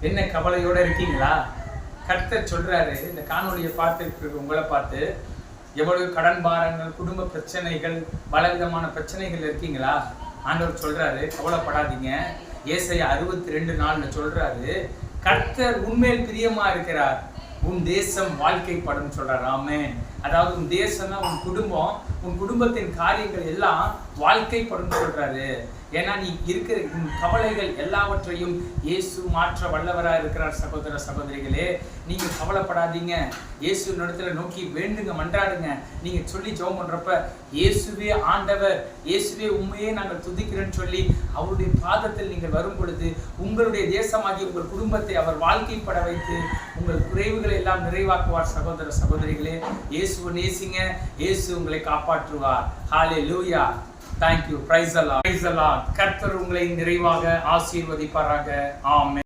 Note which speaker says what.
Speaker 1: என்ன கவலையோட இருக்கீங்களா? கர்த்தர் சொல்றாரு, இந்த காணொலியை பார்த்து உங்களை பார்த்து, எவ்வளவு கடன் பாரங்கள், குடும்ப பிரச்சனைகள், பலவிதமான பிரச்சனைகள் இருக்கீங்களா? ஆண்டவர் சொல்றாரு, கவலைப்படாதீங்க. ஏசாயா 62:4 சொல்றாரு, கர்த்தர் உண்மையில் பிரியமா இருக்கிறார், உன் தேசம் வாழ்க்கைப்படும் சொல்றாரு. ஆமென். அதாவது உன் தேசம்னா உன் குடும்பம், உன் குடும்பத்தின் காரியங்கள் எல்லாம் வாழ்க்கைப்படும் சொல்றாரு. ஏன்னா நீ இருக்கிற கவலைகள் எல்லாவற்றையும் இயேசு மாற்ற வல்லவராக இருக்கிறார். சகோதர சகோதரிகளே, நீங்க கவலைப்படாதீங்க. இயேசு இடத்துல நோக்கி வேண்டுங்க, மன்றாடுங்க. நீங்க சொல்லி ஜெபம் பண்றப்ப, இயேசுவே ஆண்டவர், இயேசுவே உண்மையே நாங்கள் துதிக்கிறேன்னு சொல்லி அவருடைய பாதத்தில் நீங்கள் வரும் பொழுது உங்களுடைய தேசமாகி உங்கள் குடும்பத்தை அவர் வாழ்க்கைப்பட வைத்து உங்கள் குறைவுகளை எல்லாம் நிறைவாக்குவார். சகோதர சகோதரிகளே, இயேசுவை நேசிங்க, இயேசு உங்களை காப்பாற்றுவார். ஹல்லேலூயா. Thank you. Praise the Lord. Praise the Lord. கர்த்தர் உங்களை நிறைவாக ஆசீர்வதிப்பாராக. ஆமென்.